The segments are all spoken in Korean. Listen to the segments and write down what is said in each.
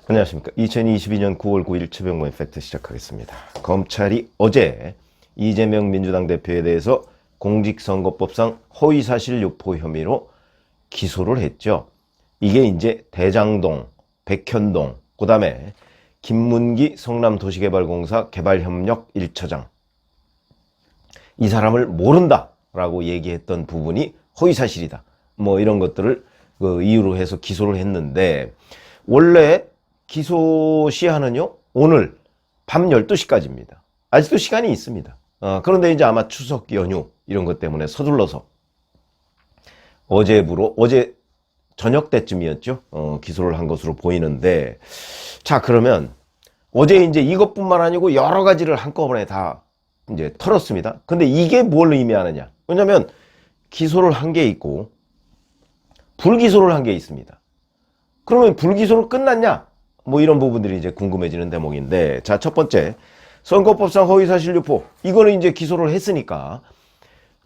안녕하십니까. 2022년 9월 9일 최병모의 팩트 시작하겠습니다. 검찰이 어제 이재명 민주당 대표에 대해서 공직선거법상 허위사실 유포 혐의로 기소를 했죠. 이게 이제 대장동, 백현동, 그 다음에 김문기 성남도시개발공사 개발협력 1처장. 이 사람을 모른다라고 얘기했던 부분이 허위사실이다. 뭐 이런 것들을 이유로 해서 기소를 했는데, 원래 기소 시한은요, 오늘 밤 12시까지입니다. 아직도 시간이 있습니다. 그런데 이제 아마 추석 연휴 이런 것 때문에 서둘러서 어제 저녁 때쯤이었죠. 기소를 한 것으로 보이는데, 자, 그러면 어제 이제 이것뿐만 아니고 여러 가지를 한꺼번에 다 이제 털었습니다. 근데 이게 뭘 의미하느냐? 왜냐면 기소를 한 게 있고 불기소를 한 게 있습니다. 그러면 불기소로 끝났냐? 뭐 이런 부분들이 이제 궁금해지는 대목인데, 자, 첫 번째, 선거법상 허위사실 유포. 이거는 이제 기소를 했으니까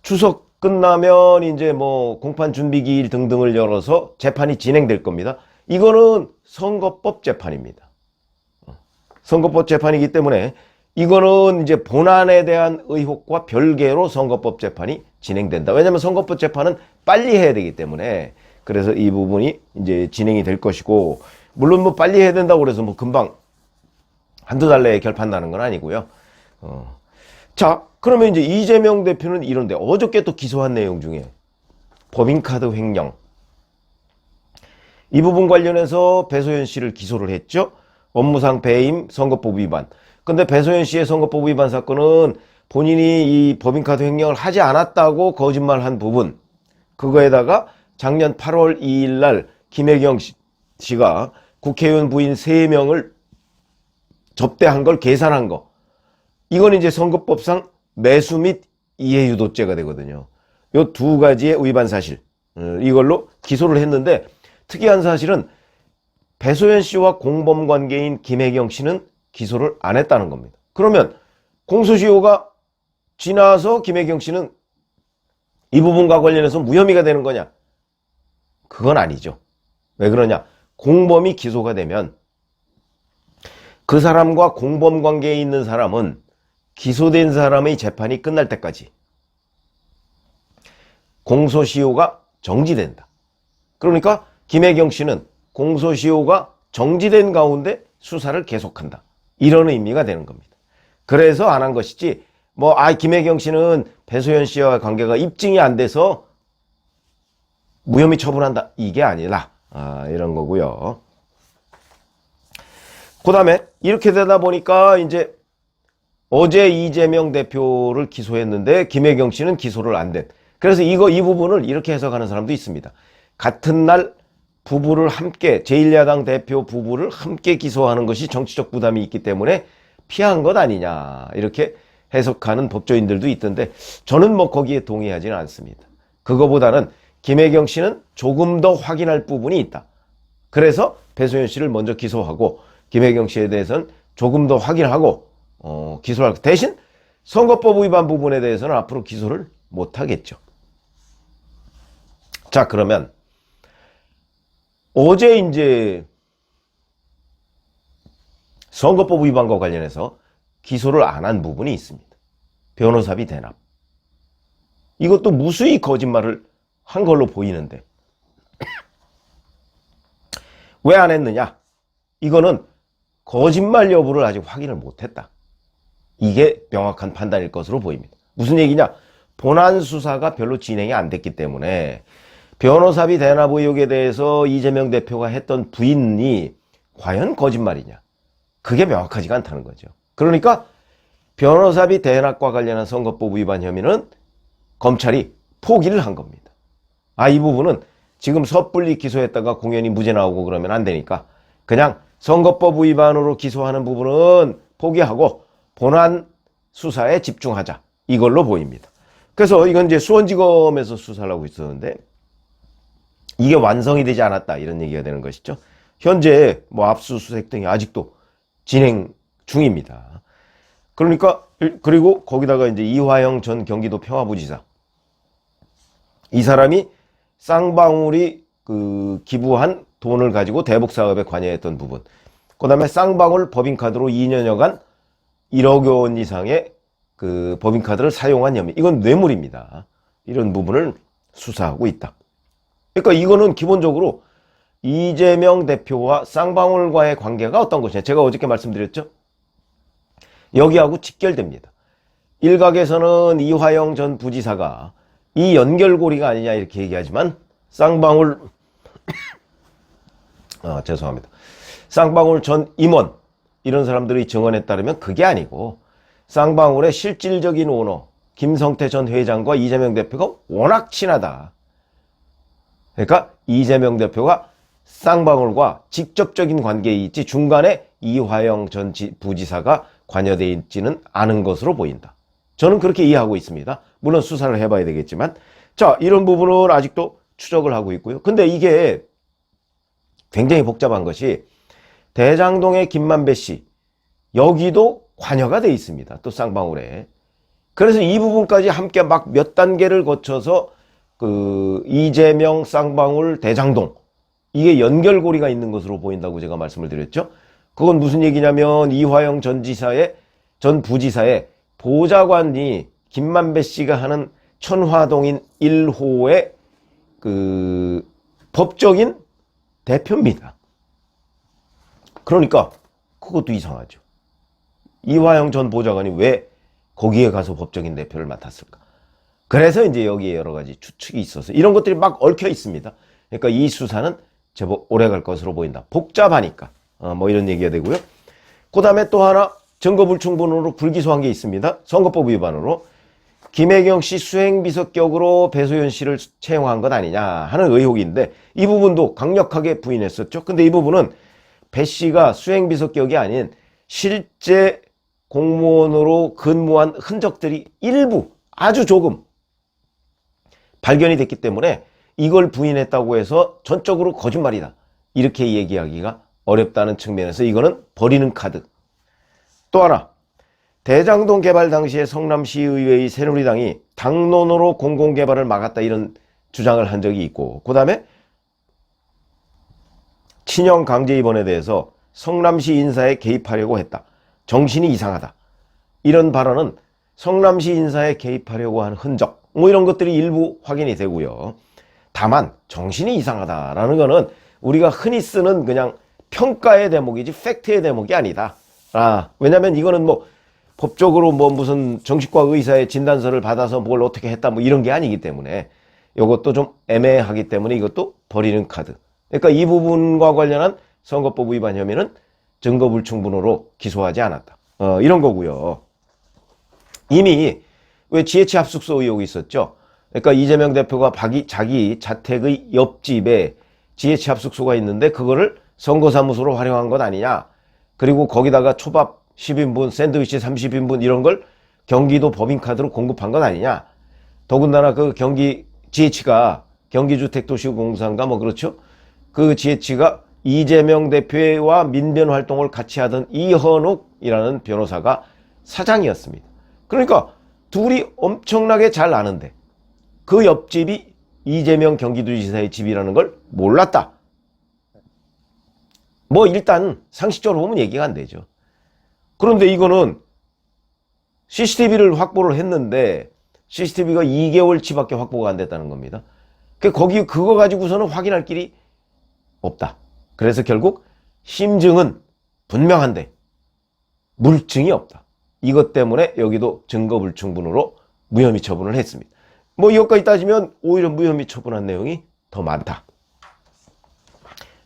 추석 끝나면 이제 뭐 공판 준비기일 등등을 열어서 재판이 진행될 겁니다. 이거는 선거법 재판입니다. 선거법 재판이기 때문에 이거는 이제 본안에 대한 의혹과 별개로 선거법 재판이 진행된다. 왜냐하면 선거법 재판은 빨리 해야 되기 때문에, 그래서 이 부분이 이제 진행이 될 것이고, 물론 뭐 빨리 해야 된다고 그래서 뭐 금방 한두 달 내에 결판 나는 건 아니고요. 자, 그러면 이제 이재명 대표는 이런데, 어저께 또 기소한 내용 중에 법인카드 횡령, 이 부분 관련해서 배소연 씨를 기소를 했죠. 업무상 배임, 선거법 위반. 근데 배소연 씨의 선거법 위반 사건은 본인이 이 법인카드 횡령을 하지 않았다고 거짓말한 부분, 그거에다가 작년 8월 2일 날 김혜경 씨가 국회의원 부인 3명을 접대한 걸 계산한 거, 이건 이제 선거법상 매수 및 이해유도죄가 되거든요. 요 두 가지의 위반 사실, 이걸로 기소를 했는데, 특이한 사실은 배소연 씨와 공범 관계인 김혜경 씨는 기소를 안 했다는 겁니다. 그러면 공소시효가 지나서 김혜경 씨는 이 부분과 관련해서 무혐의가 되는 거냐? 그건 아니죠. 왜 그러냐? 공범이 기소가 되면 그 사람과 공범 관계에 있는 사람은 기소된 사람의 재판이 끝날 때까지 공소시효가 정지된다. 그러니까 김혜경 씨는 공소시효가 정지된 가운데 수사를 계속한다. 이런 의미가 되는 겁니다. 그래서 안 한 것이지, 김혜경 씨는 배소연 씨와 관계가 입증이 안 돼서 무혐의 처분한다, 이게 아니라 이런 거고요. 그 다음에 이렇게 되다 보니까 이제 어제 이재명 대표를 기소했는데 김혜경 씨는 기소를 안 된. 그래서 이 부분을 이렇게 해석하는 사람도 있습니다. 같은 날 부부를 함께, 제1야당 대표 부부를 함께 기소하는 것이 정치적 부담이 있기 때문에 피한 것 아니냐, 이렇게 해석하는 법조인들도 있던데, 저는 뭐 거기에 동의하지는 않습니다. 그거보다는 김혜경 씨는 조금 더 확인할 부분이 있다. 그래서 배소연 씨를 먼저 기소하고 김혜경 씨에 대해서는 조금 더 확인하고 기소할, 대신 선거법 위반 부분에 대해서는 앞으로 기소를 못 하겠죠. 자, 그러면 어제 이제 선거법 위반과 관련해서 기소를 안 한 부분이 있습니다. 변호사비 대납. 이것도 무수히 거짓말을 한 걸로 보이는데 왜 안 했느냐? 이거는 거짓말 여부를 아직 확인을 못했다. 이게 명확한 판단일 것으로 보입니다. 무슨 얘기냐? 본안 수사가 별로 진행이 안 됐기 때문에 변호사비 대납 의혹에 대해서 이재명 대표가 했던 부인이 과연 거짓말이냐? 그게 명확하지가 않다는 거죠. 그러니까 변호사비 대납과 관련한 선거법 위반 혐의는 검찰이 포기를 한 겁니다. 이 부분은 지금 섣불리 기소했다가 공연히 무죄 나오고 그러면 안 되니까 그냥 선거법 위반으로 기소하는 부분은 포기하고 본안 수사에 집중하자, 이걸로 보입니다. 그래서 이건 이제 수원지검에서 수사를 하고 있었는데 이게 완성이 되지 않았다, 이런 얘기가 되는 것이죠. 현재 압수수색 등이 아직도 진행 중입니다. 그러니까, 그리고 거기다가 이제 이화영 전 경기도 평화부지사, 이 사람이 쌍방울이 기부한 돈을 가지고 대북 사업에 관여했던 부분, 그 다음에 쌍방울 법인카드로 2년여간 1억 원 이상의 그 법인카드를 사용한 혐의. 이건 뇌물입니다. 이런 부분을 수사하고 있다. 그러니까 이거는 기본적으로 이재명 대표와 쌍방울과의 관계가 어떤 것이냐. 제가 어저께 말씀드렸죠. 여기하고 직결됩니다. 일각에서는 이화영 전 부지사가 이 연결고리가 아니냐 이렇게 얘기하지만 쌍방울 죄송합니다. 쌍방울 전 임원 이런 사람들이 증언에 따르면 그게 아니고 쌍방울의 실질적인 오너 김성태 전 회장과 이재명 대표가 워낙 친하다. 그러니까 이재명 대표가 쌍방울과 직접적인 관계에 있지 중간에 이화영 전 부지사가 관여되어 있지는 않은 것으로 보인다. 저는 그렇게 이해하고 있습니다. 물론 수사를 해봐야 되겠지만 자, 이런 부분을 아직도 추적을 하고 있고요. 근데 이게 굉장히 복잡한 것이 대장동의 김만배 씨 여기도 관여가 돼 있습니다. 또 쌍방울에. 그래서 이 부분까지 함께 막 몇 단계를 거쳐서 그 이재명 쌍방울 대장동 이게 연결고리가 있는 것으로 보인다고 제가 말씀을 드렸죠. 그건 무슨 얘기냐면 이화영 전 부지사의 보좌관이 김만배 씨가 하는 천화동인 1호의 그 법적인 대표입니다. 그러니까 그것도 이상하죠. 이화영 전 보좌관이 왜 거기에 가서 법적인 대표를 맡았을까? 그래서 이제 여기에 여러 가지 추측이 있어서 이런 것들이 막 얽혀 있습니다. 그러니까 이 수사는 제법 오래 갈 것으로 보인다. 복잡하니까 뭐 이런 얘기가 되고요. 그 다음에 또 하나 증거불충분으로 불기소한 게 있습니다. 선거법 위반으로 김혜경 씨 수행비서격으로 배소연 씨를 채용한 것 아니냐 하는 의혹인데 이 부분도 강력하게 부인했었죠. 근데 이 부분은 배 씨가 수행비서격이 아닌 실제 공무원으로 근무한 흔적들이 일부 아주 조금 발견이 됐기 때문에 이걸 부인했다고 해서 전적으로 거짓말이다. 이렇게 얘기하기가 어렵다는 측면에서 이거는 버리는 카드. 또 하나 대장동 개발 당시에 성남시의회의 새누리당이 당론으로 공공개발을 막았다 이런 주장을 한 적이 있고 그 다음에 친형 강제 입원에 대해서 성남시 인사에 개입하려고 했다. 정신이 이상하다. 이런 발언은 성남시 인사에 개입하려고 한 흔적 뭐 이런 것들이 일부 확인이 되고요. 다만 정신이 이상하다라는 거는 우리가 흔히 쓰는 그냥 평가의 대목이지 팩트의 대목이 아니다. 왜냐면 이거는 뭐 법적으로 뭐 무슨 정신과 의사의 진단서를 받아서 뭘 어떻게 했다 뭐 이런 게 아니기 때문에 이것도 좀 애매하기 때문에 이것도 버리는 카드. 그러니까 이 부분과 관련한 선거법 위반 혐의는 증거불충분으로 기소하지 않았다. 이런 거고요. 이미 왜 GH 압수수색 의혹이 있었죠. 그러니까 이재명 대표가 자기 자택의 옆집에 GH 압수수색소가 있는데 그거를 선거사무소로 활용한 것 아니냐. 그리고 거기다가 초밥 10인분, 샌드위치 30인분 이런 걸 경기도 법인카드로 공급한 것 아니냐. 더군다나 그 GH가 경기주택도시공사인가 뭐 그렇죠. 그 GH가 이재명 대표와 민변 활동을 같이 하던 이현욱이라는 변호사가 사장이었습니다. 그러니까 둘이 엄청나게 잘 아는데 그 옆집이 이재명 경기도지사의 집이라는 걸 몰랐다. 뭐 일단 상식적으로 보면 얘기가 안 되죠. 그런데 이거는 CCTV를 확보를 했는데 CCTV가 2개월치밖에 확보가 안 됐다는 겁니다. 그거 가지고서는 확인할 길이 없다. 그래서 결국 심증은 분명한데 물증이 없다. 이것 때문에 여기도 증거불충분으로 무혐의 처분을 했습니다. 뭐 이것까지 따지면 오히려 무혐의 처분한 내용이 더 많다.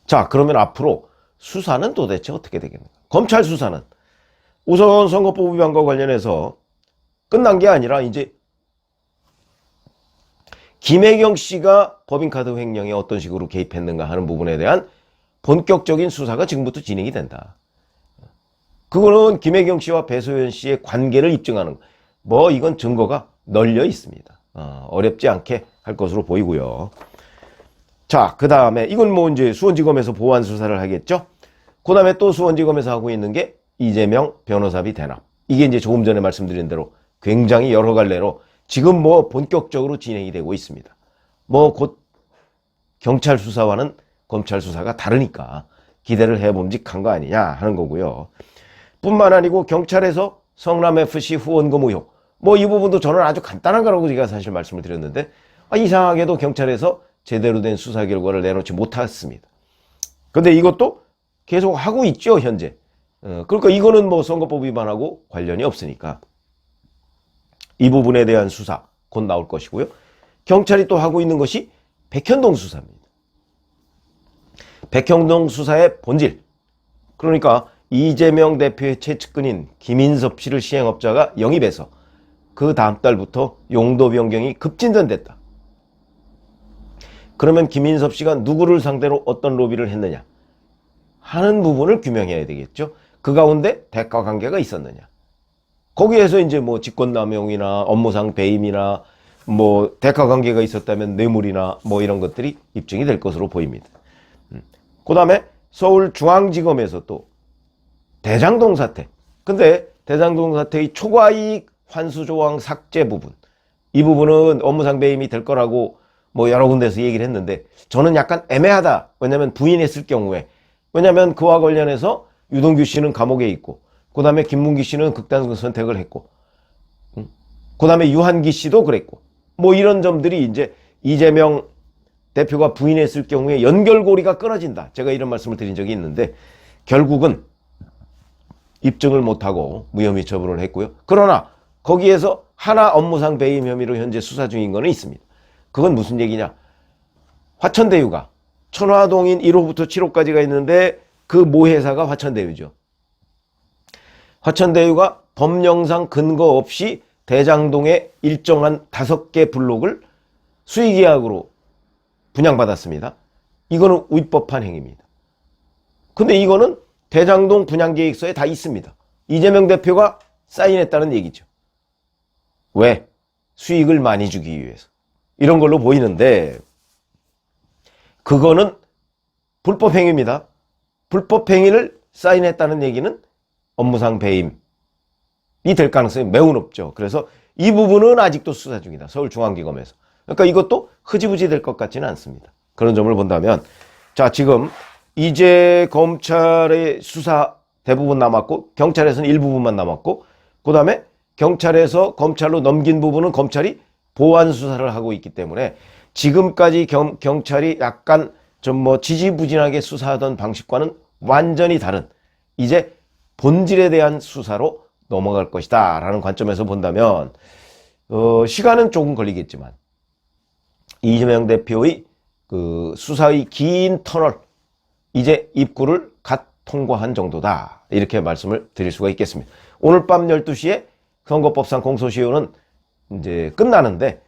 자, 그러면 앞으로 수사는 도대체 어떻게 되겠는가? 검찰 수사는 우선 선거법 위반과 관련해서 끝난 게 아니라 이제 김혜경 씨가 법인카드 횡령에 어떤 식으로 개입했는가 하는 부분에 대한 본격적인 수사가 지금부터 진행이 된다. 그거는 김혜경 씨와 배소연 씨의 관계를 입증하는 뭐 이건 증거가 널려 있습니다. 어렵지 않게 할 것으로 보이고요. 자, 그 다음에 이건 뭐 이제 수원지검에서 보완 수사를 하겠죠. 그 다음에 또 수원지검에서 하고 있는 게 이재명 변호사비 대납. 이게 이제 조금 전에 말씀드린 대로 굉장히 여러 갈래로 지금 뭐 본격적으로 진행이 되고 있습니다. 뭐 곧 경찰 수사와는 검찰 수사가 다르니까 기대를 해봄직한 거 아니냐 하는 거고요. 뿐만 아니고 경찰에서 성남FC 후원금 의혹, 뭐 이 부분도 저는 아주 간단한 거라고 제가 사실 말씀을 드렸는데 이상하게도 경찰에서 제대로 된 수사 결과를 내놓지 못했습니다. 근데 이것도 계속 하고 있죠, 현재. 그러니까 이거는 뭐 선거법 위반하고 관련이 없으니까 이 부분에 대한 수사 곧 나올 것이고요. 경찰이 또 하고 있는 것이 백현동 수사입니다. 백현동 수사의 본질. 그러니까 이재명 대표의 최측근인 김인섭 씨를 시행업자가 영입해서 그 다음 달부터 용도 변경이 급진전됐다. 그러면 김인섭 씨가 누구를 상대로 어떤 로비를 했느냐 하는 부분을 규명해야 되겠죠. 그 가운데 대가 관계가 있었느냐. 거기에서 이제 뭐 직권남용이나 업무상 배임이나 뭐 대가 관계가 있었다면 뇌물이나 뭐 이런 것들이 입증이 될 것으로 보입니다. 그 다음에 서울중앙지검에서 또 대장동 사태. 근데 대장동 사태의 초과이익 환수조항 삭제 부분. 이 부분은 업무상 배임이 될 거라고 뭐 여러 군데서 얘기를 했는데 저는 약간 애매하다. 왜냐면 부인했을 경우에. 왜냐면 그와 관련해서 유동규 씨는 감옥에 있고 그 다음에 김문기 씨는 극단 선택을 했고 그 다음에 유한기 씨도 그랬고 뭐 이런 점들이 이제 이재명 대표가 부인했을 경우에 연결고리가 끊어진다. 제가 이런 말씀을 드린 적이 있는데 결국은 입증을 못하고 무혐의 처분을 했고요. 그러나 거기에서 하나 업무상 배임 혐의로 현재 수사 중인 거는 있습니다. 그건 무슨 얘기냐. 화천대유가 천화동인 1호부터 7호까지가 있는데 그 모회사가 화천대유죠. 화천대유가 법령상 근거 없이 대장동의 일정한 5개 블록을 수의계약으로 분양받았습니다. 이거는 위법한 행위입니다. 근데 이거는 대장동 분양계획서에 다 있습니다. 이재명 대표가 사인했다는 얘기죠. 왜? 수익을 많이 주기 위해서. 이런 걸로 보이는데 그거는 불법 행위입니다. 불법 행위를 사인했다는 얘기는 업무상 배임이 될 가능성이 매우 높죠. 그래서 이 부분은 아직도 수사 중이다. 서울중앙지검에서. 그러니까 이것도 흐지부지 될 것 같지는 않습니다. 그런 점을 본다면 자, 지금 이제 검찰의 수사 대부분 남았고 경찰에서는 일부분만 남았고 그 다음에 경찰에서 검찰로 넘긴 부분은 검찰이 보완 수사를 하고 있기 때문에 지금까지 경찰이 약간 좀 뭐 지지부진하게 수사하던 방식과는 완전히 다른 이제 본질에 대한 수사로 넘어갈 것이다 라는 관점에서 본다면 시간은 조금 걸리겠지만 이재명 대표의 그 수사의 긴 터널 이제 입구를 갓 통과한 정도다 이렇게 말씀을 드릴 수가 있겠습니다. 오늘 밤 12시에 선거법상 공소시효는 이제 끝나는데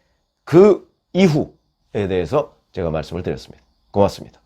그 이후에 대해서 제가 말씀을 드렸습니다. 고맙습니다.